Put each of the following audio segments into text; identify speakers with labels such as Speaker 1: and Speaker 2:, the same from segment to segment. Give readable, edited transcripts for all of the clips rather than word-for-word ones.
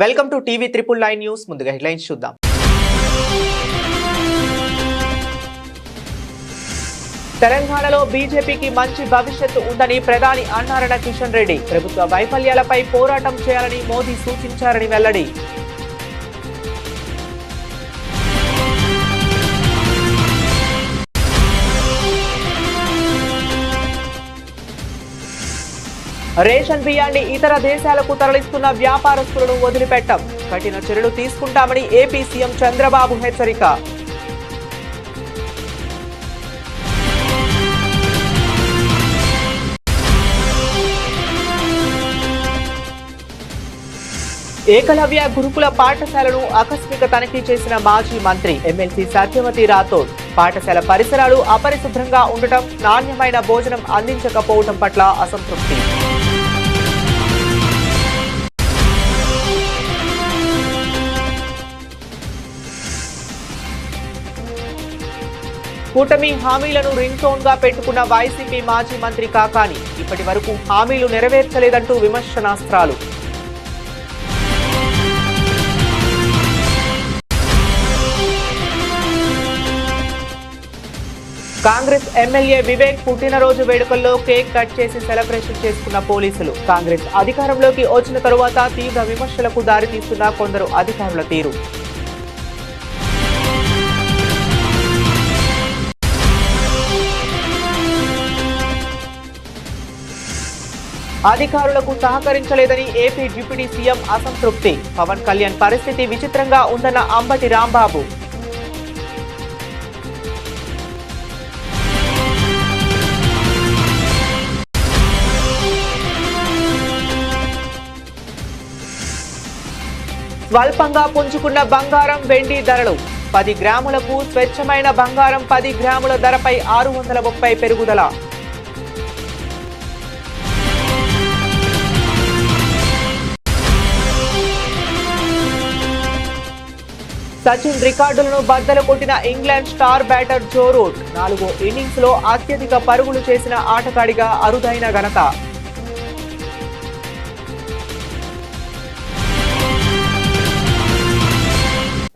Speaker 1: Welcome to TV 999 news. ముందుగా headlines చూద్దాం. తెలంగాణలో బీజేపీకి మంచి భవిష్యత్తు ఉందని ప్రధాని అన్నారన్న కిషన్ రెడ్డి. ప్రభుత్వ వైఫల్యాలపై పోరాటం చేయాలని మోదీ సూచించారని వెల్లడి. రేషన్ బియ్యాన్ని ఇతర దేశాలకు తరలిస్తున్న వ్యాపారస్తులను వదిలిపెట్టం. కఠిన చర్యలు తీసుకుంటామని ఏపీ సీఎం చంద్రబాబు హెచ్చరిక. ఏకలవ్య గురుకుల పాఠశాలను ఆకస్మిక తనిఖీ చేసిన మాజీ మంత్రి ఎమ్మెల్సీ సత్యవతి రాథోడ్. పాఠశాల పరిసరాలు అపరిశుభ్రంగా ఉండటం, నాణ్యమైన భోజనం అందించకపోవడం పట్ల అసంతృప్తి. కూటమి హామీలను రింగ్ టోన్ గా పెట్టుకున్న వైసీపీ మాజీ మంత్రి కాకాని. ఇప్పటి వరకు హామీలు నెరవేర్చలేదంటూ విమర్శనాస్త్రాలు. కాంగ్రెస్ ఎమ్మెల్యే వివేక్ పుట్టినరోజు వేడుకల్లో కేక్ కట్ చేసి సెలబ్రేషన్ చేసుకున్న పోలీసులు. కాంగ్రెస్ అధికారంలోకి వచ్చిన తరువాత తీవ్ర విమర్శలకు దారితీస్తున్న కొందరు అధికారుల తీరు. అధికారులకు సహకరించలేదని ఏపీ డిప్యూటీ సీఎం అసంతృప్తి. పవన్ కళ్యాణ్ పరిస్థితి విచిత్రంగా ఉందన్న అంబటి రాంబాబు. స్వల్పంగా పుంజుకున్న బంగారం, వెండి ధరలు. 10 గ్రాములకు స్వచ్ఛమైన బంగారం 10 గ్రాముల ధరపై 630 పెరుగుదల. సచిన్ రికార్డులను బద్దలు కొట్టిన England star batter Joe Root. 4వ ఇన్నింగ్స్ లో అత్యధిక పరుగులు చేసిన ఆటగాడిగా అరుదైన ఘనత.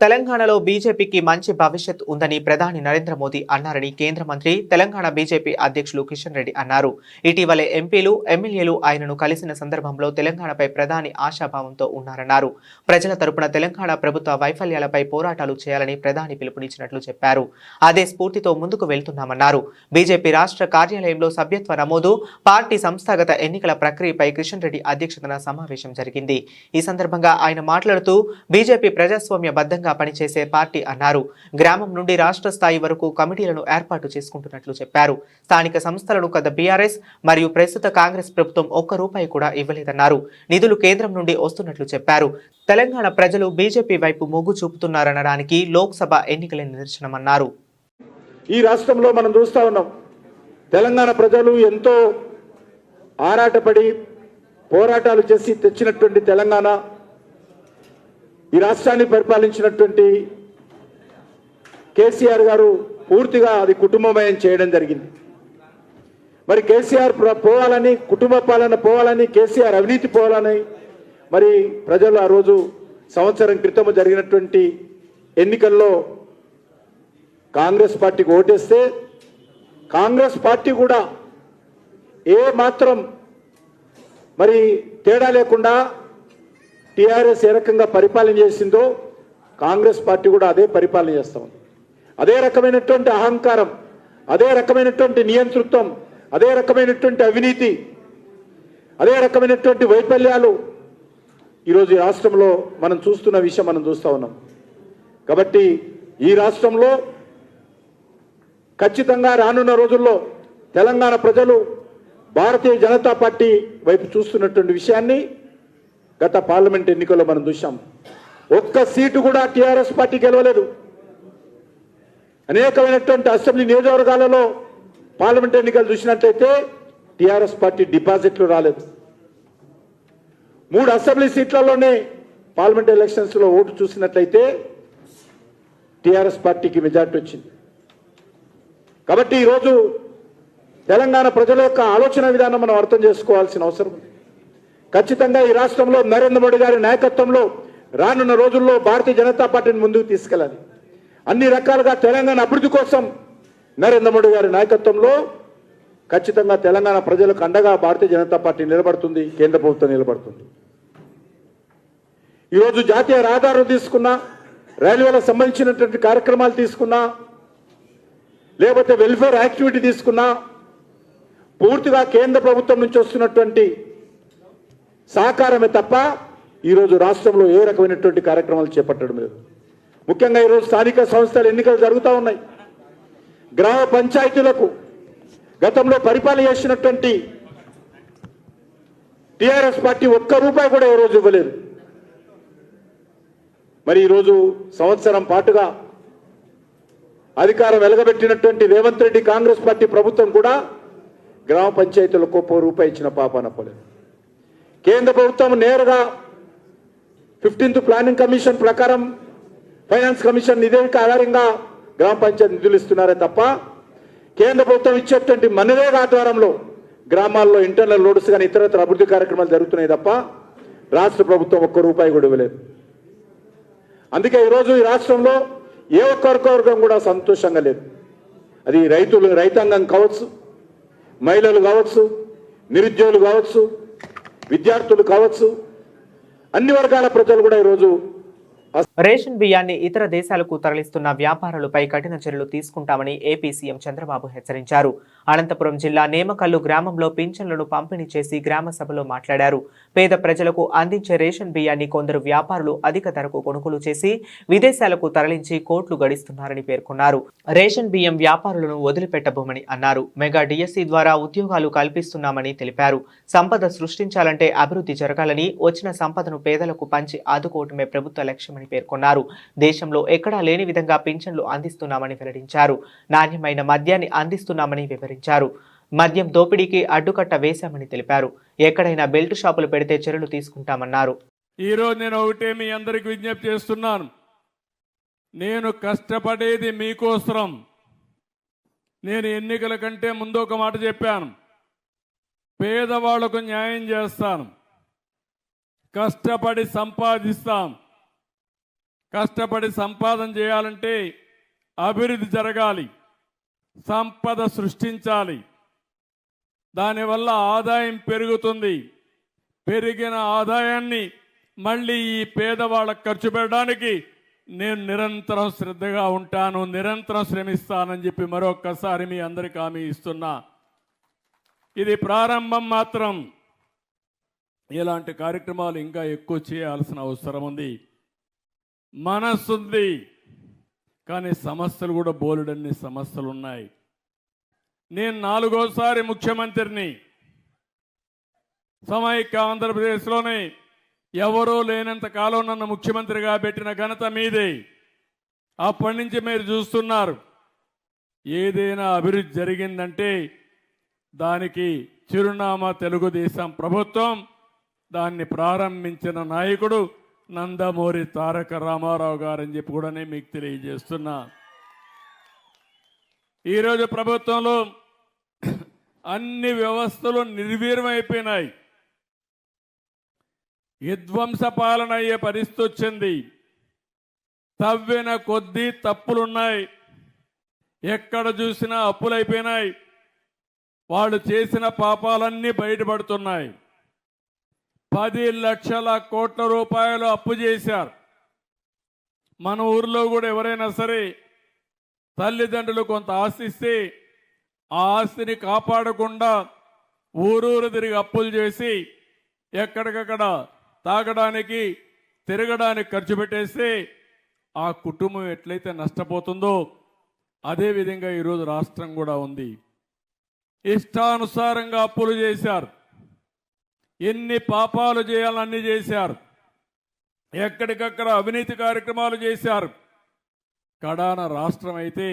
Speaker 1: తెలంగాణలో బీజేపీకి మంచి భవిష్యత్ ఉందని ప్రధాని నరేంద్ర మోదీ అన్నారని కేంద్ర మంత్రి, తెలంగాణ బీజేపీ అధ్యక్షులు కిషన్ రెడ్డి అన్నారు. ఇటీవలే ఎంపీలు, ఎమ్మెల్యేలు ఆయనను కలిసిన సందర్భంలో తెలంగాణపై ప్రధాని ఆశాభావంతో ఉన్నారన్నారు. ప్రజల తరపున తెలంగాణ ప్రభుత్వ వైఫల్యాలపై పోరాటాలు చేయాలని ప్రధాని పిలుపునిచ్చినట్లు చెప్పారు. అదే స్ఫూర్తితో ముందుకు వెళ్తున్నామన్నారు. బీజేపీ రాష్ట్ర కార్యాలయంలో సభ్యత్వ నమోదు, పార్టీ సంస్థాగత ఎన్నికల ప్రక్రియపై కిషన్ రెడ్డి అధ్యక్షతన సమావేశం జరిగింది. ఈ సందర్భంగా ఆయన మాట్లాడుతూ బీజేపీ ప్రజాస్వామ్య బద్దంగా పనిచేసే పార్టీ అన్నారు. గ్రామం నుండి రాష్ట్ర స్థాయి వరకు కమిటీలను ఏర్పాటు చేసుకుంటున్నట్లు చెప్పారు. స్థానిక సంస్థలను గత బీఆర్ఎస్ మరియు ప్రస్తుత కాంగ్రెస్ ప్రభుత్వం ₹1 కూడా ఇవ్వలేదన్నారు. నిధులు కేంద్రం నుండి వస్తున్నట్లు చెప్పారు. తెలంగాణ ప్రజలు బీజేపీ వైపు మొగ్గు చూపుతున్నారనడానికి లోక్సభ ఎన్నికల నిదర్శనమన్నారు.
Speaker 2: ఈ రాష్ట్రంలో మనం చూస్తా ఉన్నాం, తెలంగాణ ప్రజలు ఎంతో ఆరాటపడి పోరాటాలు చేసి తెచ్చినటువంటి తెలంగాణ, ఈ రాష్ట్రాన్ని పరిపాలించినటువంటి కేసీఆర్ గారు పూర్తిగా అది కుటుంబమయం చేయడం జరిగింది. మరి కేసీఆర్ పోవాలని, కుటుంబ పాలన పోవాలని, కేసీఆర్ అవినీతి పోవాలని మరి ప్రజలు ఆ రోజు సంవత్సరం క్రితం జరిగినటువంటి ఎన్నికల్లో కాంగ్రెస్ పార్టీకి ఓటేస్తే కాంగ్రెస్ పార్టీ కూడా ఏ మాత్రం మరి తేడా లేకుండా టీఆర్ఎస్ ఏ రకంగా పరిపాలన చేసిందో కాంగ్రెస్ పార్టీ కూడా అదే పరిపాలన చేస్తా ఉంది. అదే రకమైనటువంటి అహంకారం, అదే రకమైనటువంటి నియంతృత్వం, అదే రకమైనటువంటి అవినీతి, అదే రకమైనటువంటి వైఫల్యాలు ఈరోజు ఈ రాష్ట్రంలో మనం చూస్తున్న విషయం మనం చూస్తూ ఉన్నాం. కాబట్టి ఈ రాష్ట్రంలో ఖచ్చితంగా రానున్న రోజుల్లో తెలంగాణ ప్రజలు భారతీయ జనతా పార్టీ వైపు చూస్తున్నటువంటి విషయాన్ని గత పార్లమెంట్ ఎన్నికల్లో మనం చూసాం. ఒక్క సీటు కూడా టీఆర్ఎస్ పార్టీ గెలవలేదు. అనేకమైనటువంటి అసెంబ్లీ నియోజకవర్గాలలో పార్లమెంట్ ఎన్నికలు చూసినట్లయితే టీఆర్ఎస్ పార్టీ డిపాజిట్లు రాలేదు. 3 అసెంబ్లీ సీట్లలోనే పార్లమెంట్ ఎలక్షన్స్లో ఓటు చూసినట్లయితే టీఆర్ఎస్ పార్టీకి మెజార్టీ వచ్చింది. కాబట్టి ఈరోజు తెలంగాణ ప్రజల యొక్క ఆలోచన విధానం మనం అర్థం చేసుకోవాల్సిన అవసరం ఉంది. ఖచ్చితంగా ఈ రాష్ట్రంలో నరేంద్ర మోడీ గారి నాయకత్వంలో రానున్న రోజుల్లో భారతీయ జనతా పార్టీని ముందుకు తీసుకెళ్ళాలి. అన్ని రకాలుగా తెలంగాణ అభివృద్ధి కోసం నరేంద్ర మోడీ గారి నాయకత్వంలో ఖచ్చితంగా తెలంగాణ ప్రజలకు అండగా భారతీయ జనతా పార్టీ నిలబడుతుంది, కేంద్ర ప్రభుత్వం నిలబడుతుంది. ఈరోజు జాతీయ రహదారులు తీసుకున్నా, రైల్వేలకు సంబంధించినటువంటి కార్యక్రమాలు తీసుకున్నా, లేకపోతే వెల్ఫేర్ యాక్టివిటీ తీసుకున్నా, పూర్తిగా కేంద్ర ప్రభుత్వం నుంచి వస్తున్నటువంటి సహకారమే తప్ప ఈరోజు రాష్ట్రంలో ఏ రకమైనటువంటి కార్యక్రమాలు చేపట్టడం లేదు. ముఖ్యంగా ఈరోజు స్థానిక సంస్థల ఎన్నికలు జరుగుతూ ఉన్నాయి. గ్రామ పంచాయతీలకు గతంలో పరిపాలన చేసినటువంటి టీఆర్ఎస్ పార్టీ ఒక్క రూపాయి కూడా ఈ రోజు ఇవ్వలేదు. మరి ఈరోజు సంవత్సరం పాటుగా అధికారం వెలగబెట్టినటువంటి రేవంత్ రెడ్డి కాంగ్రెస్ పార్టీ ప్రభుత్వం కూడా గ్రామ పంచాయతీలకు ఒక్క రూపాయి ఇచ్చిన పాపాన పోలేదు. కేంద్ర ప్రభుత్వం నేరుగా 15th ప్లానింగ్ కమిషన్ ప్రకారం ఫైనాన్స్ కమిషన్ నివేదిక ఆధారంగా గ్రామ పంచాయతీ నిధులు ఇస్తున్నారే తప్ప కేంద్ర ప్రభుత్వం ఇచ్చేటువంటి మనరేగా ఆధ్వర్యంలో గ్రామాల్లో ఇంటర్నల్ రోడ్స్ కానీ ఇతరత్ర అభివృద్ధి కార్యక్రమాలు జరుగుతున్నాయి తప్ప రాష్ట్ర ప్రభుత్వం ఒక్క రూపాయి కూడా ఇవ్వలేదు. అందుకే ఈరోజు ఈ రాష్ట్రంలో ఏ ఒక్కరికొరకం కూడా సంతోషంగా లేదు. అది రైతాంగం కావచ్చు, మహిళలు కావచ్చు, నిరుద్యోగులు కావచ్చు, విద్యార్థులు కావచ్చు, అన్ని వర్గాల ప్రజలు కూడా ఈరోజు
Speaker 1: రేషన్ బియ్యాన్ని ఇతర దేశాలకు తరలిస్తున్న వ్యాపారులపై కఠిన చర్యలు తీసుకుంటామని ఏపీ సీఎం చంద్రబాబు హెచ్చరించారు. అనంతపురం జిల్లా నేమకల్లు గ్రామంలో పింఛన్లను పంపిణీ చేసి గ్రామ సభలో మాట్లాడారు. పేద ప్రజలకు అందించే రేషన్ బియ్యాన్ని కొందరు వ్యాపారులు అధిక ధరకు కొనుగోలు చేసి విదేశాలకు తరలించి కోట్లు గడిస్తున్నారని పేర్కొన్నారు. రేషన్ బియ్యం వ్యాపారులను వదిలిపెట్టబోమని అన్నారు. మెగా డిఎస్సి ద్వారా ఉద్యోగాలు కల్పిస్తున్నామని తెలిపారు. సంపద సృష్టించాలంటే అభివృద్ధి జరగాలని, వచ్చిన సంపదను పేదలకు పంచి ఆదుకోవటమే ప్రభుత్వ లక్ష్యం పేర్కొన్నారు. దేశంలో ఎక్కడా లేని విధంగా పింఛన్లు అందిస్తున్నామని వెల్లడించారు. నాణ్యమైన మద్యాన్ని అందిస్తున్నామని వివరించారు. మద్యం దోపిడీకి అడ్డుకట్ట వేశామని తెలిపారు. ఎక్కడైనా బెల్ట్ షాపులు పెడితే చర్యలు తీసుకుంటామన్నారు.
Speaker 3: ఈ రోజు నేను ఒకటే మీ అందరికి విజ్ఞప్తి చేస్తున్నాను. నేను కష్టపడేది మీకోసం. నేను ఎన్నికల కంటే ముందు ఒక మాట చెప్పాను. పేదవాళ్లకు న్యాయం చేస్తాను, కష్టపడి సంపాదిస్తాం. కష్టపడి సంపాదన చేయాలంటే అభివృద్ధి జరగాలి, సంపద సృష్టించాలి. దానివల్ల ఆదాయం పెరుగుతుంది. పెరిగిన ఆదాయాన్ని మళ్ళీ ఈ పేదవాళ్ళకు ఖర్చు పెట్టడానికి నేను నిరంతరం శ్రద్ధగా ఉంటాను, నిరంతరం శ్రమిస్తానని చెప్పి మరొక్కసారి మీ అందరికీ హామీ ఇస్తున్నా. ఇది ప్రారంభం మాత్రం. ఇలాంటి కార్యక్రమాలు ఇంకా ఎక్కువ చేయాల్సిన అవసరం ఉంది. మనస్సుంది, కానీ సమస్యలు కూడా బోలెడన్ని సమస్యలు ఉన్నాయి. నేను 4వసారి ముఖ్యమంత్రిని. సమైక్య ఆంధ్రప్రదేశ్లోనే ఎవరూ లేనంత కాలం నన్ను ముఖ్యమంత్రిగా పెట్టిన ఘనత మీదే. అప్పటి నుంచి మీరు చూస్తున్నారు. ఏదైనా అభివృద్ధి జరిగిందంటే దానికి చిరునామా తెలుగుదేశం ప్రభుత్వం. దాన్ని ప్రారంభించిన నాయకుడు నందమూరి తారక రామారావు గారని చెప్పి కూడా నేను మీకు తెలియజేస్తున్నా. ఈరోజు ప్రభుత్వంలో అన్ని వ్యవస్థలు నిర్వీర్యమైపోయినాయి. విధ్వంస పాలన అయ్యే పరిస్థితి వచ్చింది. తవ్విన కొద్దీ తప్పులున్నాయి. ఎక్కడ చూసినా అప్పులైపోయినాయి. వాళ్ళు చేసిన పాపాలన్నీ బయటపడుతున్నాయి. 10 లక్షల కోట్ల రూపాయలు అప్పు చేశారు. మన ఊర్లో కూడా ఎవరైనా సరే తల్లిదండ్రులు కొంత ఆస్తి ఇస్తే ఆ ఆస్తిని కాపాడకుండా ఊరూరు తిరిగి అప్పులు చేసి ఎక్కడికక్కడ తాగడానికి తిరగడానికి ఖర్చు పెట్టేస్తే ఆ కుటుంబం ఎట్లయితే నష్టపోతుందో అదేవిధంగా ఈరోజు రాష్ట్రం కూడా ఉంది. ఇష్టానుసారంగా అప్పులు చేశారు. ఎన్ని పాపాలు చేయాలన్నీ చేశారు. ఎక్కడికక్కడ అవినీతి కార్యక్రమాలు చేశారు. కడాన రాష్ట్రం అయితే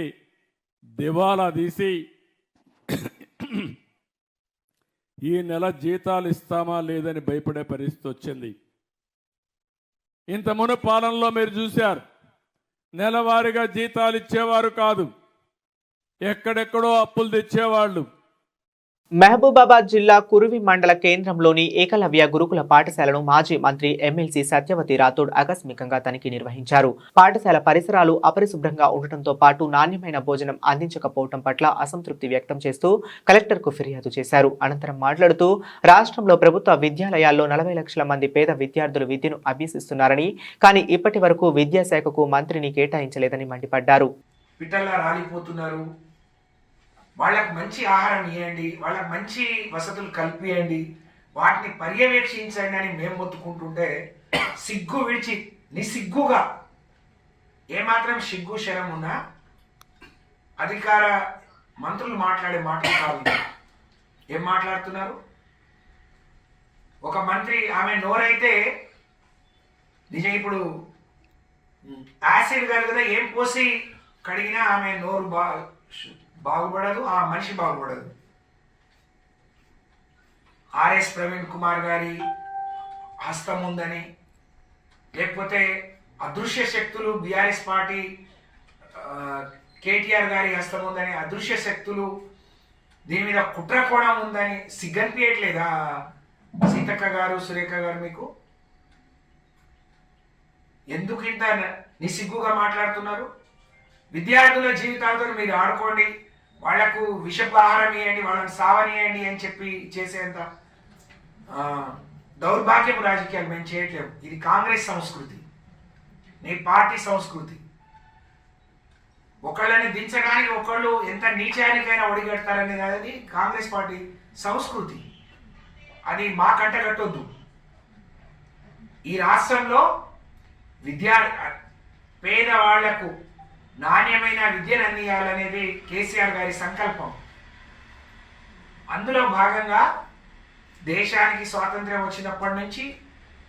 Speaker 3: దివాలా తీసి ఈ నెల జీతాలు ఇస్తామా లేదని భయపడే పరిస్థితి వచ్చింది. ఇంత మును పాలనలో మీరు చూశారు. నెలవారీగా జీతాలు ఇచ్చేవారు కాదు. ఎక్కడెక్కడో అప్పులు తెచ్చేవాళ్ళు.
Speaker 1: మహబూబాబాద్ జిల్లా కురువి మండల కేంద్రంలోని ఏకలవ్య గురుకుల పాఠశాలను మాజీ మంత్రి ఎమ్మెల్సీ సత్యవతి రాథోడ్ ఆకస్మికంగా తనిఖీ నిర్వహించారు. పాఠశాల పరిసరాలు అపరిశుభ్రంగా ఉండటంతో పాటు నాణ్యమైన భోజనం అందించకపోవడం పట్ల అసంతృప్తి వ్యక్తం చేస్తూ కలెక్టర్కు ఫిర్యాదు చేశారు. అనంతరం మాట్లాడుతూ రాష్ట్రంలో ప్రభుత్వ విద్యాలయాల్లో 40 లక్షల మంది పేద విద్యార్థులు విద్యను అభ్యసిస్తున్నారని, కానీ ఇప్పటి వరకు విద్యాశాఖకు మంత్రిని కేటాయించలేదని మండిపడ్డారు.
Speaker 4: వాళ్ళకు మంచి ఆహారం ఇవ్వండి, వాళ్ళకు మంచి వసతులు కల్పియండి, వాటిని పర్యవేక్షించండి అని మేము మొత్తుకుంటుంటే సిగ్గు విడిచి నిసిగ్గుగా ఏమాత్రం సిగ్గు శరం ఉన్నా అధికార మంత్రులు మాట్లాడే మాటలు కాదు. ఏం మాట్లాడుతున్నారు? ఒక మంత్రి ఆమె నోరైతే నిజం ఇప్పుడు యాసిడ్ కాదు కదా, ఏం పోసి కడిగినా ఆమె నోరు బాగుపడదు, ఆ మనిషి బాగుపడదు. ఆర్ఎస్ ప్రవీణ్ కుమార్ గారి హస్తం ఉందని, లేకపోతే అదృశ్య శక్తులు బీఆర్ఎస్ పార్టీ కేటీఆర్ గారి హస్తం ఉందని, అదృశ్య శక్తులు దీని మీద కుట్ర కోణం ఉందని సిగ్గనిపించట్లేదా సీతక్క గారు, సురేఖ గారు? మీకు ఎందుకు ఇంత నిసిగ్గుగా మాట్లాడుతున్నారు? విద్యార్థుల జీవితాలతో మీరు ఆడుకోండి, వాళ్లకు విషపు ఆహారం ఇవ్వండి, వాళ్ళని సావనియండి అని చెప్పి చేసేంత దౌర్భాగ్యపు రాజకీయాలు మేము చేయట్లేము. ఇది కాంగ్రెస్ సంస్కృతి, నీ పార్టీ సంస్కృతి. ఒకళ్ళని దించడానికి ఒకళ్ళు ఎంత నీచానికైనా ఒడిగడతారనేది అది కాంగ్రెస్ పార్టీ సంస్కృతి. అది మా కంటగట్టొద్దు. ఈ రాష్ట్రంలో పేదవాళ్లకు నాణ్యమైన విద్యను అందించాలనేది కేసీఆర్ గారి సంకల్పం. అందులో భాగంగా దేశానికి స్వాతంత్ర్యం వచ్చినప్పటి నుంచి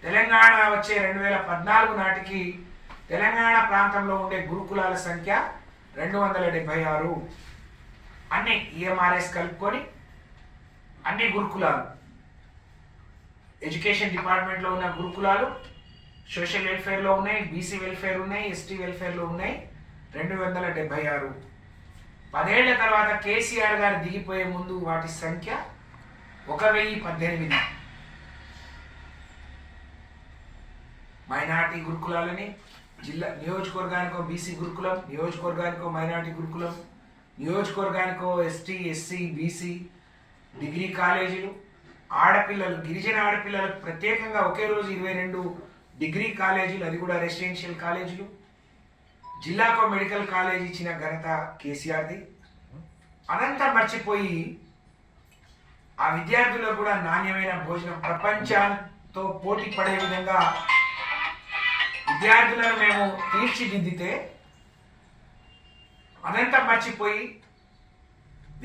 Speaker 4: తెలంగాణ వచ్చే 2014 నాటికి తెలంగాణ ప్రాంతంలో ఉండే గురుకులాల సంఖ్య 276. అన్ని ఈఎంఆర్ఎస్ కలుపుకొని అన్ని గురుకులాలు, ఎడ్యుకేషన్ డిపార్ట్మెంట్లో ఉన్న గురుకులాలు సోషల్ వెల్ఫేర్లో ఉన్నాయి, బీసీ వెల్ఫేర్ ఉన్నాయి, ఎస్టీ వెల్ఫేర్లో ఉన్నాయి. 276. 10 ఏళ్ల తర్వాత కేసీఆర్ గారు దిగిపోయే ముందు వాటి సంఖ్య 1018. మైనార్టీ గురుకులాలని జిల్లా నియోజకవర్గానికో బీసీ గురుకులం, నియోజకవర్గానికో మైనార్టీ గురుకులం, నియోజకవర్గానికో ఎస్టీ, ఎస్సీ, బీసీ డిగ్రీ కాలేజీలు, ఆడపిల్లలు గిరిజన ఆడపిల్లలకు ప్రత్యేకంగా ఒకే రోజు 22 డిగ్రీ కాలేజీలు, అది కూడా రెసిడెన్షియల్ కాలేజీలు. జిల్లాకో మెడికల్ కాలేజ్ ఇచ్చిన ఘనత కేసీఆర్ది. అదంతా మర్చిపోయి ఆ విద్యార్థులకు కూడా నాణ్యమైన భోజనం, ప్రపంచంతో పోటీ పడే విధంగా విద్యార్థులను మేము తీర్చిదిద్దితే అదంతా మర్చిపోయి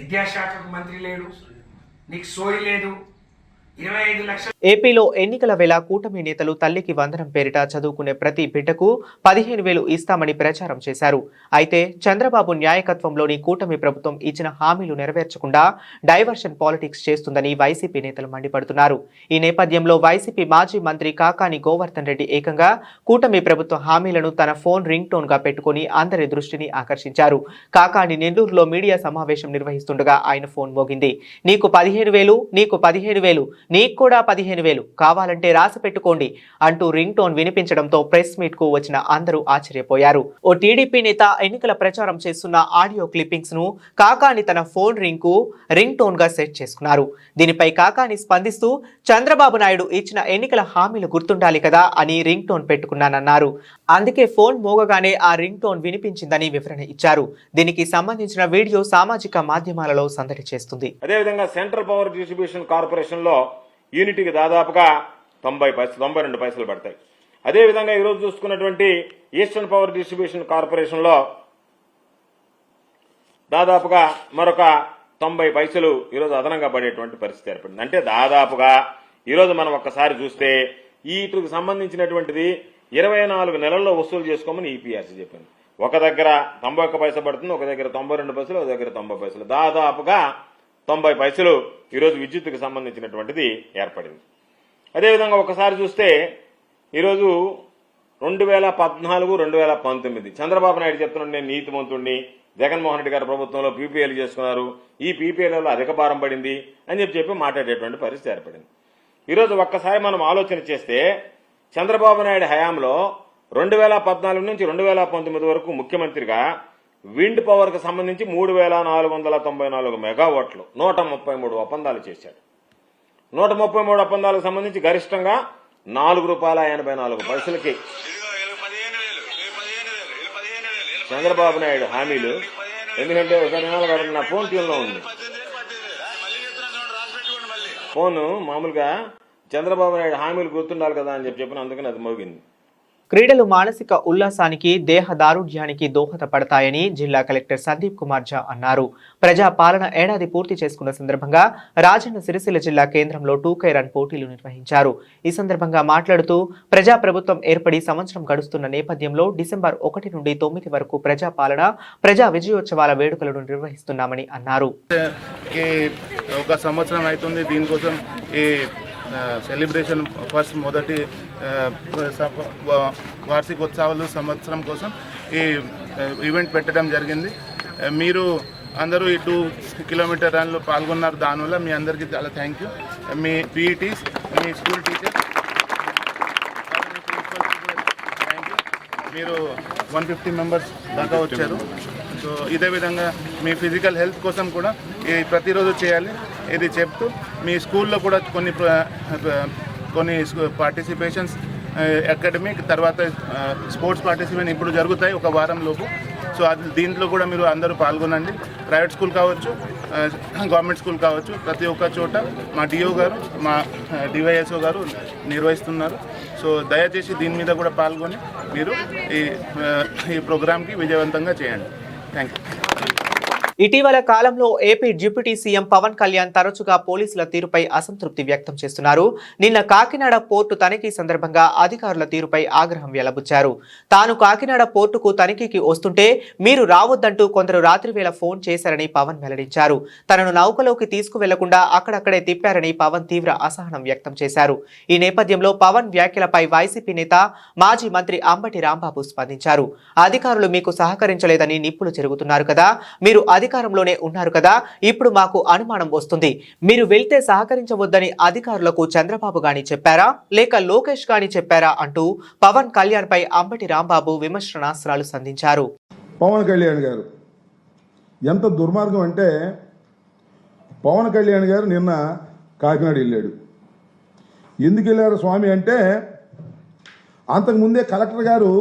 Speaker 4: విద్యాశాఖకు మంత్రి లేడు, నీకు సోయి లేదు, 25 లక్షలు.
Speaker 1: ఏపీలో ఎన్నికల వేళ కూటమి నేతలు తల్లికి వందనం పేరిట చదువుకునే ప్రతి బిడ్డకు 15,000 ఇస్తామని ప్రచారం చేశారు. అయితే చంద్రబాబు నాయకత్వంలోని కూటమి ప్రభుత్వం ఇచ్చిన హామీలు నెరవేర్చకుండా డైవర్షన్ పాలిటిక్స్ చేస్తుందని వైసీపీ నేతలు మండిపడుతున్నారు. ఈ నేపథ్యంలో వైసీపీ మాజీ మంత్రి కాకాని గోవర్ధన్ రెడ్డి ఏకంగా కూటమి ప్రభుత్వ హామీలను తన ఫోన్ రింగ్ టోన్ గా పెట్టుకుని అందరి దృష్టిని ఆకర్షించారు. కాకాని నెల్లూరులో మీడియా సమావేశం నిర్వహిస్తుండగా ఆయన ఫోన్ మోగింది. నీకు 15,000, నీకు 15,000, నీకు కూడా 15,000 కావాలంటే రాసి పెట్టుకోండి అంటూ రింగ్ టోన్ వినిపించడంతో ప్రెస్ మీట్ కు వచ్చిన అందరూ ఆశ్చర్యపోయారు. ఓ టీడీపీ నేత ఎన్నికల ప్రచారం చేస్తున్న ఆడియో క్లిప్పింగ్స్ ను కాకాని తన ఫోన్ రింగ్ టోన్ గా సెట్ చేసుకున్నారు. దీనిపై కాకాని స్పందిస్తూ చంద్రబాబు నాయుడు ఇచ్చిన ఎన్నికల హామీలు గుర్తుండాలి కదా అని రింగ్ టోన్ పెట్టుకున్నానన్నారు. అందుకే ఫోన్ మోగగానే ఆ రింగ్ టోన్ వినిపించిందని వివరణ ఇచ్చారు. దీనికి సంబంధించిన వీడియో సామాజిక మాధ్యమాలలో సందడి చేస్తుంది.
Speaker 5: అదేవిధంగా సెంట్రల్ పవర్ డిస్ట్రిబ్యూషన్ కార్పొరేషన్ లో యూనిట్కి దాదాపుగా 92 పైసలు పడతాయి. అదేవిధంగా ఈరోజు చూసుకున్నటువంటి ఈస్టర్న్ పవర్ డిస్ట్రిబ్యూషన్ కార్పొరేషన్ లో దాదాపుగా మరొక 90 పైసలు ఈరోజు అదనంగా పడేటువంటి పరిస్థితి ఏర్పడింది. అంటే దాదాపుగా ఈరోజు మనం ఒక్కసారి చూస్తే వీటికి సంబంధించినటువంటిది 24 నెలల్లో వసూలు చేసుకోమని ఈపీఆర్సీ చెప్పింది. ఒక దగ్గర 91 పైసలు పడుతుంది, ఒక దగ్గర 92 పైసలు, ఒక దగ్గర 90 పైసలు, దాదాపుగా 90 పైసలు ఈరోజు విద్యుత్తుకు సంబంధించినటువంటిది ఏర్పడింది. అదేవిధంగా ఒకసారి చూస్తే ఈరోజు 2014, 2019 చంద్రబాబు నాయుడు చెప్తున్నాడు నేను నీతిమంతుడిని, జగన్మోహన్ రెడ్డి గారి ప్రభుత్వంలో పీపీఎల్ చేసుకున్నారు, ఈ పీపీఎల్లో అధిక భారం పడింది అని చెప్పి మాట్లాడేటువంటి పరిస్థితి ఏర్పడింది. ఈరోజు ఒక్కసారి మనం ఆలోచన చేస్తే చంద్రబాబు నాయుడు హయాంలో 2014 నుంచి 2019 వరకు ముఖ్యమంత్రిగా విండ్ పవర్కు సంబంధించి 3,494 మెగావాట్లు 133 ఒప్పందాలు చేశాడు. 133 ఒప్పందాలకు సంబంధించి గరిష్టంగా ₹4.84 చంద్రబాబు నాయుడు హామీలు. ఎందుకంటే ఒకసారి నా ఫోన్ ట్యూన్లో ఉంది, ఫోను మామూలుగా చంద్రబాబు నాయుడు హామీలు గుర్తుండాలి కదా అని చెప్పిన, అందుకని అది మోగింది.
Speaker 1: క్రీడలు మానసిక ఉల్లాసానికి, దేహ దారుఢ్యానికి దోహదపడతాయని జిల్లా కలెక్టర్ సందీప్ కుమార్ ఝా అన్నారు. ప్రజా పాలన ఏడాది పూర్తి చేసుకున్న సందర్భంగా రాజన్న సిరిసిల్ల జిల్లా కేంద్రంలో 2K రన్ పోటీలు నిర్వహించారు. ఈ సందర్భంగా మాట్లాడుతూ ప్రజా ప్రభుత్వం ఏర్పడి సంవత్సరం గడుస్తున్న నేపథ్యంలో డిసెంబర్ 1 నుండి 9 వరకు ప్రజా పాలన, ప్రజా విజయోత్సవాల వేడుకలను నిర్వహిస్తున్నామని అన్నారు.
Speaker 6: ఒక సంవత్సరం అవుతుంది దీనికోసం ఈ సెలబ్రేషన్ ఫస్ట్ మొదటి వార్షికోత్సవాలు సంవత్సరం కోసం ఈ ఈవెంట్ పెట్టడం జరిగింది. మీరు అందరూ ఈ 2 కిలోమీటర్ రన్లో పాల్గొన్నారు. దానివల్ల మీ అందరికీ చాలా thank you. Me PETs, me school teachers thank you. మీరు 150 మెంబర్స్ దాకా వచ్చారు. సో ఇదే విధంగా మీ ఫిజికల్ హెల్త్ కోసం కూడా ఇది ప్రతిరోజు చేయాలి. ఇది చెప్తూ మీ స్కూల్లో కూడా కొన్ని పార్టిసిపేషన్స్ అకాడమిక్ తర్వాత స్పోర్ట్స్ పార్టిసిపేషన్ ఇప్పుడు జరుగుతాయి ఒక వారం లోపు. సో దీంట్లో కూడా మీరు అందరూ పాల్గొనండి. ప్రైవేట్ స్కూల్ కావచ్చు, గవర్నమెంట్ స్కూల్ కావచ్చు, ప్రతి ఒక్క చోట మా డిఓ గారు, మా డివైఎస్ఓ గారు నిర్వహిస్తున్నారు. సో దయచేసి దీని మీద కూడా పాల్గొని మీరు ఈ ప్రోగ్రామ్కి విజయవంతంగా చేయండి. Thank you.
Speaker 1: ఇటీవల కాలంలో AP deputy CM Pawan Kalyan తరచుగా పోలీసుల తీరుపై అసంతృప్తి వ్యక్తం చేస్తున్నారు. నిన్న కాకినాడ పోర్టు తనిఖీ సందర్భంగా అధికారుల తీరుపై ఆగ్రహం వెలబుచ్చారు. తాను కాకినాడ పోర్టుకు తనిఖీకి వస్తుంటే మీరు రావద్దంటూ కొందరు రాత్రివేళ ఫోన్ చేశారని పవన్ వెల్లడించారు. తనను నౌకలోకి తీసుకువెళ్లకుండా అక్కడక్కడే తిప్పారని పవన్ తీవ్ర అసహనం వ్యక్తం చేశారు. ఈ నేపథ్యంలో పవన్ వ్యాఖ్యలపై వైసీపీ నేత మాజీ మంత్రి అంబటి రాంబాబు స్పందించారు. అధికారులు మీకు సహకరించలేదని నిప్పులు చెరుగుతున్నారు కదా, మీరు అధికారంలోనే ఉన్నారు కదా, ఇప్పుడు మాకు అనుమానం వస్తుంది. మీరు వెళ్తే సహకరించవద్దని అధికారులకు చంద్రబాబు గాని చెప్పారా లేక లోకేష్ గాని చెప్పారా అంటూ పవన్ కళ్యాణ్ పై అంబటి రాంబాబు విమర్శనాస్త్రాలు సంధించారు.
Speaker 7: పవన్ కళ్యాణ్ గారు ఎంత దుర్మార్గం అంటే, పవన్ కళ్యాణ్ గారు నిన్న కాకినాడ వెళ్ళాడు. ఎందుకు వెళ్ళారు స్వామి అంటే, అంతకుముందే కలెక్టర్ గారు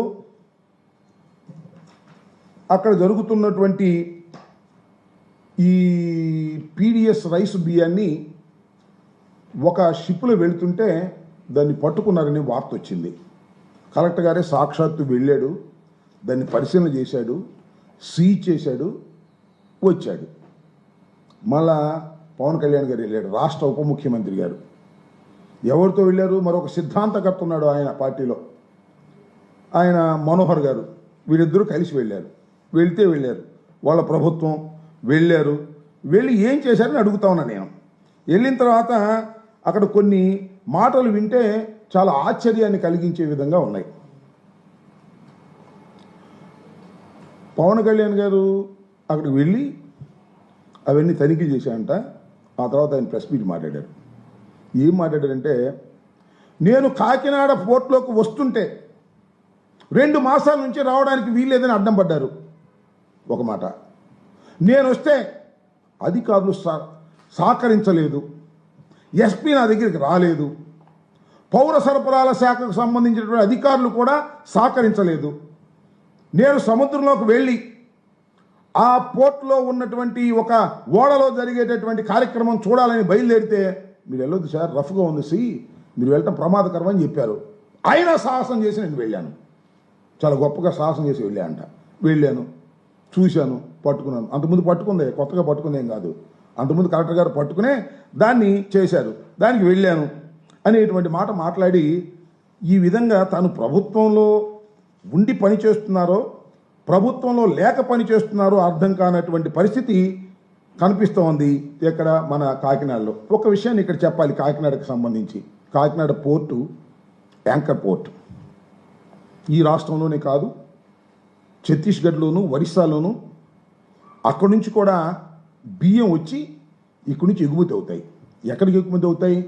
Speaker 7: అక్కడ జరుగుతున్నటువంటి ఈ పీడిఎస్ రైస్ బియ్యాన్ని ఒక షిప్లో వెళుతుంటే దాన్ని పట్టుకున్నారని వార్త వచ్చింది. కలెక్టర్ గారే సాక్షాత్తు వెళ్ళాడు, దాన్ని పరిశీలన చేశాడు, సీజ్ చేశాడు, వచ్చాడు. మళ్ళా పవన్ కళ్యాణ్ గారు వెళ్ళాడు, రాష్ట్ర ఉప ముఖ్యమంత్రి గారు. ఎవరితో వెళ్ళారు? మరొక సిద్ధాంతకర్త ఉన్నాడు ఆయన పార్టీలో, ఆయన మనోహర్ గారు. వీళ్ళిద్దరూ కలిసి వెళ్ళారు. వెళ్ళారు వాళ్ళ ప్రభుత్వం వెళ్ళారు. వెళ్ళి ఏం చేశారని అడుగుతా ఉన్నా నేను. వెళ్ళిన తర్వాత అక్కడ కొన్ని మాటలు వింటే చాలా ఆశ్చర్యాన్ని కలిగించే విధంగా ఉన్నాయి. పవన్ కళ్యాణ్ గారు అక్కడికి వెళ్ళి అవన్నీ తనిఖీ చేశారంట. ఆ తర్వాత ఆయన ప్రెస్ మీట్ మాట్లాడారు. ఏం మాట్లాడారంటే, నేను కాకినాడ పోర్టులోకి వస్తుంటే 2 మాసాల నుంచి రావడానికి వీల్లేదని అడ్డం పడ్డారు ఒక మాట. నేను వస్తే అధికారులు సహకరించలేదు, ఎస్పీ నా దగ్గరికి రాలేదు, పౌర సరఫరాల శాఖకు సంబంధించినటువంటి అధికారులు కూడా సహకరించలేదు. నేను సముద్రంలోకి వెళ్ళి ఆ పోర్టులో ఉన్నటువంటి ఒక ఓడలో జరిగేటటువంటి కార్యక్రమం చూడాలని బయలుదేరితే, మీరు వెళ్ళొద్దు సార్, రఫ్గా ఉంది, మీరు వెళ్ళటం ప్రమాదకరం అని చెప్పారు. అయినా సాహసం చేసి నేను వెళ్ళాను. చాలా గొప్పగా సాహసం చేసి వెళ్ళాను, చూశాను, పట్టుకున్నాను. అంతకుముందు పట్టుకుందే, కొత్తగా పట్టుకుందేం కాదు. అంతకుముందు కలెక్టర్ గారు పట్టుకునే దాన్ని చేశారు, దానికి వెళ్ళాను అనేటువంటి మాట మాట్లాడి, ఈ విధంగా తాను ప్రభుత్వంలో ఉండి పని చేస్తున్నారో ప్రభుత్వంలో లేక పని చేస్తున్నారో అర్థం కానటువంటి పరిస్థితి కనిపిస్తోంది ఇక్కడ మన కాకినాడలో. ఒక విషయాన్ని ఇక్కడ చెప్పాలి కాకినాడకు సంబంధించి. Kakinada port anchor port. ఈ రాష్ట్రంలోనే కాదు, ఛత్తీస్గఢ్లోను, ఒరిస్సాలోను అక్కడి నుంచి కూడా బియ్యం వచ్చి ఇక్కడి నుంచి ఎగుమతి అవుతాయి. ఎక్కడికి ఎగుమతి అవుతాయి?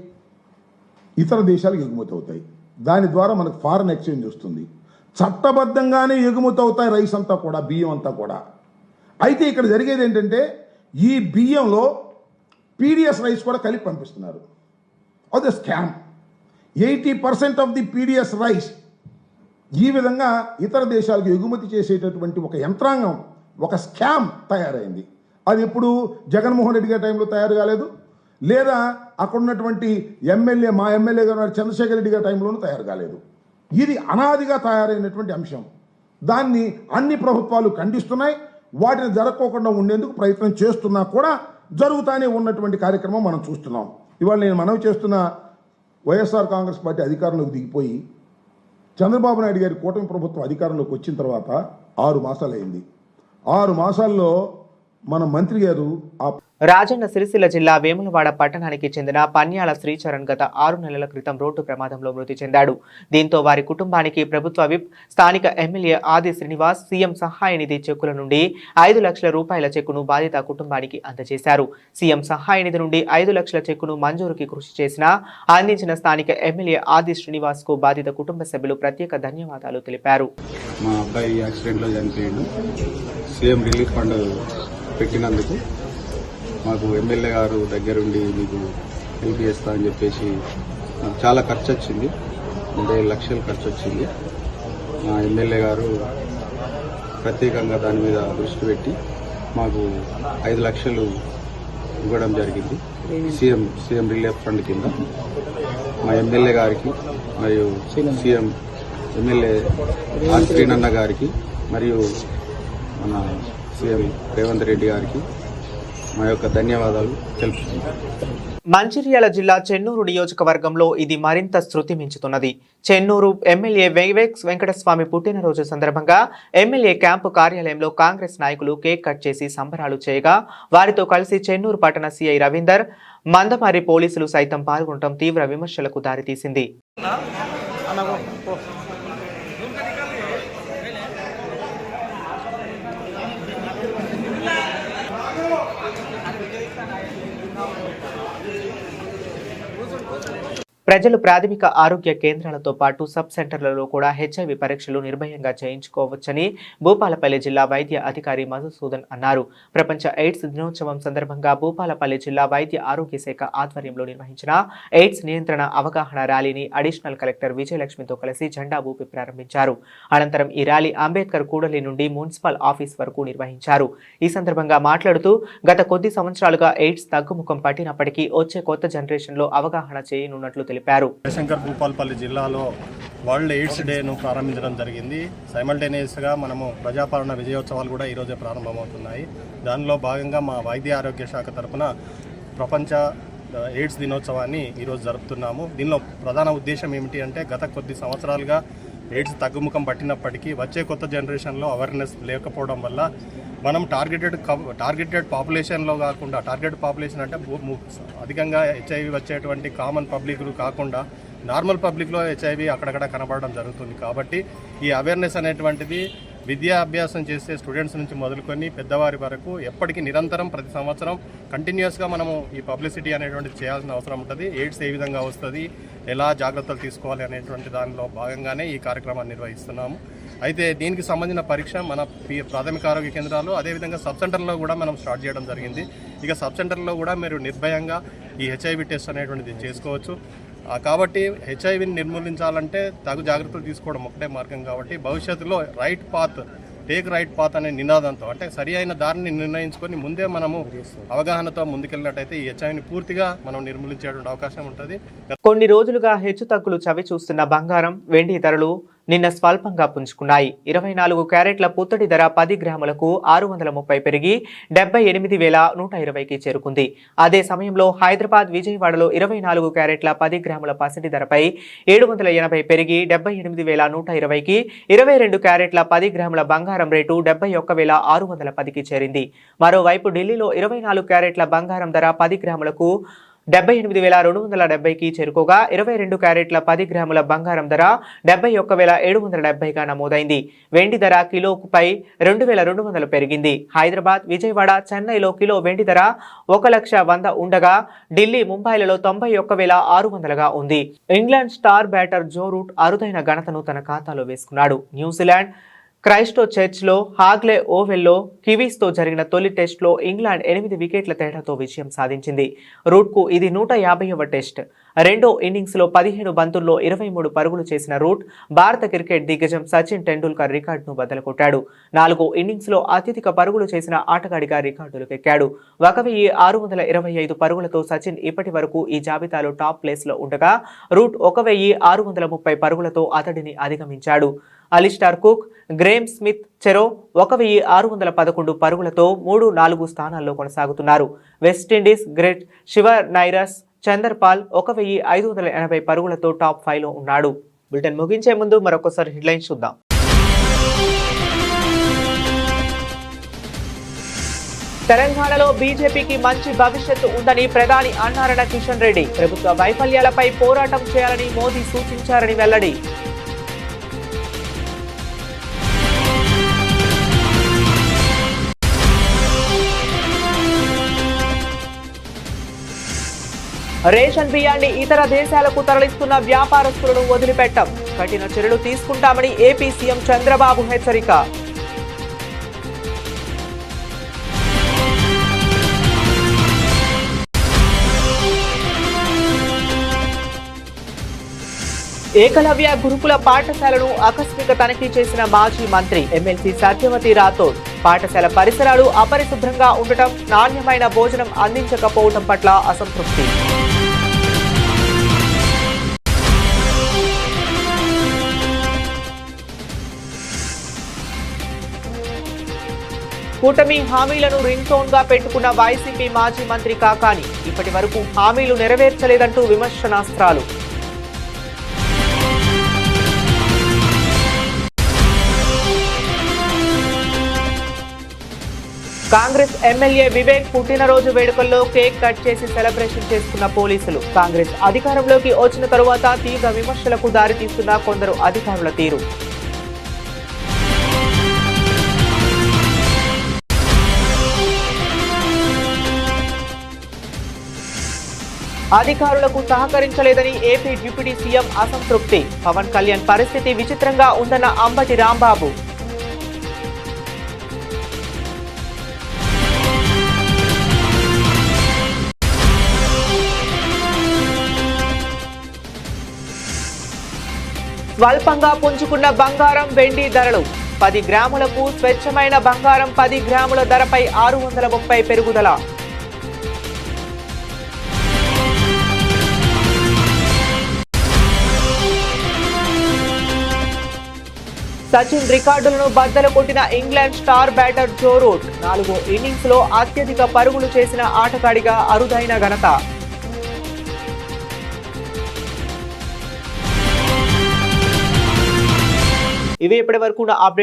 Speaker 7: ఇతర దేశాలకు ఎగుమతి అవుతాయి. దాని ద్వారా మనకు ఫారెన్ ఎక్స్చేంజ్ వస్తుంది. చట్టబద్ధంగానే ఎగుమతి అవుతాయి రైస్ అంతా కూడా, బియ్యం అంతా కూడా. అయితే ఇక్కడ జరిగేది ఏంటంటే ఈ బియ్యంలో పీడిఎస్ రైస్ కూడా కలిపి పంపిస్తున్నారు. అది scam. 80% of the PDS rice ఈ విధంగా ఇతర దేశాలకు ఎగుమతి చేసేటటువంటి ఒక యంత్రాంగం, ఒక స్కామ్ తయారైంది. అది ఎప్పుడు జగన్మోహన్ రెడ్డి గారి టైంలో తయారు కాలేదు, లేదా అక్కడ ఉన్నటువంటి మా ఎమ్మెల్యే గారు చంద్రశేఖర్ రెడ్డి గారి టైంలోనూ తయారు కాలేదు. ఇది అనాదిగా తయారైనటువంటి అంశం. దాన్ని అన్ని ప్రభుత్వాలు ఖండిస్తున్నాయి. వాటిని జరగకోకుండా ఉండేందుకు ప్రయత్నం చేస్తున్నా కూడా జరుగుతూనే ఉన్నటువంటి కార్యక్రమం మనం చూస్తున్నాం. ఇవాళ నేను మనవి చేస్తున్న, వైఎస్ఆర్ కాంగ్రెస్ పార్టీ అధికారంలోకి దిగిపోయి చంద్రబాబు నాయుడు గారి కూటమి ప్రభుత్వం అధికారంలోకి వచ్చిన తర్వాత 6 మాసాలు అయింది. 6 మాసాల్లో మన మంత్రి గారు
Speaker 1: రాజన్న సిరిసిల్ల జిల్లా వేములవాడ పట్టణానికి చెందిన పన్యాల శ్రీచరణ్ గత 6 నెలల క్రితం రోడ్డు ప్రమాదంలో మృతి చెందాడు. దీంతో వారి కుటుంబానికి ప్రభుత్వ విప్, స్థానిక ఎమ్మెల్యే ఆది శ్రీనివాస్ సీఎం సహాయ నిధి చెక్కుల నుండి 5 లక్షల రూపాయల చెక్కును బాధిత కుటుంబానికి అందజేశారు. సీఎం సహాయ నిధి నుండి 5 లక్షల చెక్కును మంజూరుకి కృషి చేసిన అందించిన స్థానిక ఎమ్మెల్యే ఆది శ్రీనివాస్ కు బాధిత కుటుంబ సభ్యులు ప్రత్యేక ధన్యవాదాలు తెలిపారు.
Speaker 8: మా అబ్బాయి యాక్సిడెంట్లో చనిపోయాడు. సీఎం రిలీఫ్ ఫండ్ పెట్టినందుకు మాకు ఎమ్మెల్యే గారు దగ్గరుండి మీకు హెల్ప్ చేస్తా అని చెప్పేసి నాకు చాలా ఖర్చు వచ్చింది, 50 లక్షలు ఖర్చు వచ్చింది. మా ఎమ్మెల్యే గారు ప్రత్యేకంగా దాని మీద దృష్టి పెట్టి మాకు 5 లక్షలు ఇవ్వడం జరిగింది సీఎం రిలీఫ్ ఫండ్ కింద. మా ఎమ్మెల్యే గారికి మరియు సీఎం ఎమ్మెల్యే ఆర్ శ్రీనన్న గారికి మరియు మన సీఎం రేవంత్ రెడ్డి గారికి మా యొక్క ధన్యవాదాలు తెలుపుతున్నాను.
Speaker 1: మంచిర్యాల జిల్లా చెన్నూరు నియోజకవర్గంలో ఇది మరింత శృతి మించుతున్నది. చెన్నూరు ఎమ్మెల్యే వేవేక్స్ వెంకటస్వామి పుట్టినరోజు సందర్భంగా ఎమ్మెల్యే క్యాంపు కార్యాలయంలో కాంగ్రెస్ నాయకులు కేక్ కట్ చేసి సంబరాలు చేయగా వారితో కలిసి చెన్నూరు పట్టణ సీఐ రవీందర్, మందమారి పోలీసులు సైతం పాల్గొనడం తీవ్ర విమర్శలకు దారితీసింది. ప్రజలు ప్రాథమిక ఆరోగ్య కేంద్రాలతో పాటు సబ్ సెంటర్లలో కూడా హెచ్ఐవి పరీక్షలు నిర్భయంగా చేయించుకోవచ్చని భూపాలపల్లి జిల్లా వైద్య అధికారి మధుసూదన్ అన్నారు. ప్రపంచ ఎయిడ్స్ దినోత్సవం సందర్భంగా భూపాలపల్లి జిల్లా వైద్య ఆరోగ్య శాఖ ఆధ్వర్యంలో నిర్వహించిన ఎయిడ్స్ నియంత్రణ అవగాహన ర్యాలీని అడిషనల్ కలెక్టర్ విజయలక్ష్మితో కలిసి జెండా ఊపి ప్రారంభించారు. అనంతరం ఈ ర్యాలీ అంబేద్కర్ కూడలి నుండి మున్సిపల్ ఆఫీస్ వరకు నిర్వహించారు. ఈ సందర్భంగా మాట్లాడుతూ గత కొద్ది సంవత్సరాలుగా ఎయిడ్స్ తగ్గుముఖం పట్టినప్పటికీ వచ్చే కొత్త జనరేషన్లో అవగాహన చేయనున్నట్లు తెలిపారు.
Speaker 9: జయశంకర్ భూపాలపల్లి జిల్లాలో వరల్డ్ ఎయిడ్స్ డేను ప్రారంభించడం జరిగింది. సైమల్టేనియస్గా మనము ప్రజాపాలన విజయోత్సవాలు కూడా ఈరోజే ప్రారంభమవుతున్నాయి. దానిలో భాగంగా మా వైద్య ఆరోగ్య శాఖ తరఫున ప్రపంచ ఎయిడ్స్ దినోత్సవాన్ని ఈరోజు జరుపుతున్నాము. దీనిలో ప్రధాన ఉద్దేశం ఏమిటి అంటే గత కొద్ది సంవత్సరాలుగా ఎయిడ్స్ తగ్గుముఖం పట్టినప్పటికీ వచ్చే కొత్త జనరేషన్లో అవేర్నెస్ లేకపోవడం వల్ల మనం టార్గెటెడ్ పాపులేషన్లో కాకుండా, టార్గెట్ పాపులేషన్ అంటే అధికంగా హెచ్ఐవి వచ్చేటువంటి కామన్ పబ్లిక్ కాకుండా నార్మల్ పబ్లిక్లో హెచ్ఐవి అక్కడక్కడ కనబడడం జరుగుతుంది. కాబట్టి ఈ అవేర్నెస్ అనేటువంటిది విద్యాభ్యాసం చేసే స్టూడెంట్స్ నుంచి మొదలుకొని పెద్దవారి వరకు ఎప్పటికీ నిరంతరం ప్రతి సంవత్సరం కంటిన్యూస్గా మనము ఈ పబ్లిసిటీ అనేటువంటిది చేయాల్సిన అవసరం ఉంటుంది. ఎయిడ్స్ ఏ విధంగా వస్తుంది, ఎలా జాగ్రత్తలు తీసుకోవాలి అనేటువంటి దానిలో భాగంగానే ఈ కార్యక్రమాన్ని నిర్వహిస్తున్నాము. అయితే దీనికి సంబంధించిన పరీక్ష మన ప్రాథమిక ఆరోగ్య కేంద్రాలు అదేవిధంగా సబ్ సెంటర్లో కూడా మనం స్టార్ట్ చేయడం జరిగింది. ఇక సబ్ సెంటర్లో కూడా మీరు నిర్భయంగా ఈ హెచ్ఐవి టెస్ట్ అనేటువంటిది చేసుకోవచ్చు. కాబట్టి హెచ్ఐవిని నిర్మూలించాలంటే తగు జాగ్రత్తలు తీసుకోవడం ఒకటే మార్గం. కాబట్టి భవిష్యత్తులో రైట్ పాత్ అనే నినాదంతో, అంటే సరి అయిన దారిని నిర్ణయించుకొని ముందే మనము అవగాహనతో ముందుకెళ్ళినట్టయితే ఈ హెచ్ఐవిని పూర్తిగా మనం నిర్మూలించేటువంటి అవకాశం ఉంటుంది.
Speaker 1: కొన్ని రోజులుగా హెచ్చుతగ్గులు చవి చూస్తున్న బంగారం, వెండి ధరలు నిన్న స్వల్పంగా పుంజుకున్నాయి. 24 క్యారెట్ల పుత్తడి ధర 10 గ్రాములకు 630 పెరిగి 78,120కి చేరుకుంది. అదే సమయంలో హైదరాబాద్, విజయవాడలో 24 క్యారెట్ల 10 గ్రాముల పసిడి ధరపై 780 పెరిగి 78,120కి, 22 క్యారెట్ల 10 గ్రాముల బంగారం రేటు 71,610కి చేరింది. మరోవైపు ఢిల్లీలో 24 క్యారెట్ల బంగారం ధర 10 గ్రాములకు 78,270కి చేరుకోగా 22 క్యారెట్ల 10 గ్రాముల బంగారం ధర 71,770గా నమోదైంది. వెండి ధర కిలోపై 2,200 పెరిగింది. హైదరాబాద్, విజయవాడ, చెన్నైలో కిలో వెండి ధర 1,100 ఉండగా ఢిల్లీ, ముంబైలలో 91,600గా ఉంది. England star batter Joe Root అరుదైన ఘనతను తన ఖాతాలో వేసుకున్నాడు. న్యూజిలాండ్ క్రైస్టో చర్చ్లో హాగ్లే ఓవెల్లో కివీస్తో జరిగిన తొలి టెస్టులో ఇంగ్లాండ్ 8 వికెట్ల తేడాతో విజయం సాధించింది. రూట్కు ఇది 150వ టెస్ట్. రెండో ఇన్నింగ్స్లో 15 బంతుల్లో 23 పరుగులు చేసిన రూట్ భారత క్రికెట్ దిగ్గజం సచిన్ టెండూల్కర్ రికార్డును బద్దలుకొట్టాడు. 4 ఇన్నింగ్స్లో అత్యధిక పరుగులు చేసిన ఆటగాడిగా రికార్డులకెక్కాడు. 1,625 పరుగులతో సచిన్ ఇప్పటి వరకు ఈ జాబితాలో టాప్ ప్లేస్లో ఉండగా రూట్ 1,630 పరుగులతో అతడిని అధిగమించాడు. అలిస్టార్ కుక్, గ్రేమ్ స్మిత్ చెరో 1,611 పరుగులతో 3-4 స్థానాల్లో కొనసాగుతున్నారు. వెస్టిండీస్ గ్రేట్ శివర్ నైరస్ చందర్పాల్ 1,580 పరుగులతో టాప్ 5లో ఉన్నాడు. బులెటిన్ ముగించే ముందు మరొకసారి హెడ్లైన్స్ చూద్దాం. తెలంగాణలో బీజేపీకి మంచి భవిష్యత్తు ఉందని ప్రధాని అన్నారన్న కిషన్ రెడ్డి. ప్రభుత్వ వైఫల్యాలపై పోరాటం చేయాలని మోదీ సూచించారని వెల్లడి. రేషన్ బియ్యాన్ని ఇతర దేశాలకు తరలిస్తున్న వ్యాపారస్తులను వదిలిపెట్టం. కఠిన చర్యలు తీసుకుంటామని ఏపీ సీఎం చంద్రబాబు హెచ్చరిక. ఏకలవ్య గురుకుల పాఠశాలను ఆకస్మిక తనిఖీ చేసిన మాజీ మంత్రి ఎమ్మెల్సీ సత్యవతి రాథోడ్. పాఠశాల పరిసరాలు అపరిశుభ్రంగా ఉండటం, నాణ్యమైన భోజనం అందించకపోవడం పట్ల అసంతృప్తి. కూటమి హామీలను రింగ్ టోన్ గా పెట్టుకున్న వైసీపీ మాజీ మంత్రి కాకాని. ఇప్పటి వరకు హామీలు నెరవేర్చలేదంటూ విమర్శనాస్త్రాలు. కాంగ్రెస్ ఎమ్మెల్యే వివేక్ పుట్టినరోజు వేడుకల్లో కేక్ కట్ చేసి సెలబ్రేషన్ చేసుకున్న పోలీసులు. కాంగ్రెస్ అధికారంలోకి వచ్చిన తరువాత తీవ్ర విమర్శలకు దారితీస్తున్న కొందరు అధికారుల తీరు. అధికారులకు సహకరించలేదని ఏపీ డిప్యూటీ సీఎం అసంతృప్తి. పవన్ కళ్యాణ్ పరిస్థితి విచిత్రంగా ఉందన్న అంబటి రాంబాబు. స్వల్పంగా పుంజుకున్న బంగారం, వెండి ధరలు. 10 గ్రాములకు స్వచ్ఛమైన బంగారం 10 గ్రాముల ధరపై 630 పెరుగుదల. సచిన్ రికార్డులను బద్దలు కొట్టిన England star batter Joe Root 4 innings లో అత్యధిక పరుగులు చేసిన ఆటగాడిగా అరుదైన ఘనత. ఇవి ఇప్పటి వరకు అప్డేట్.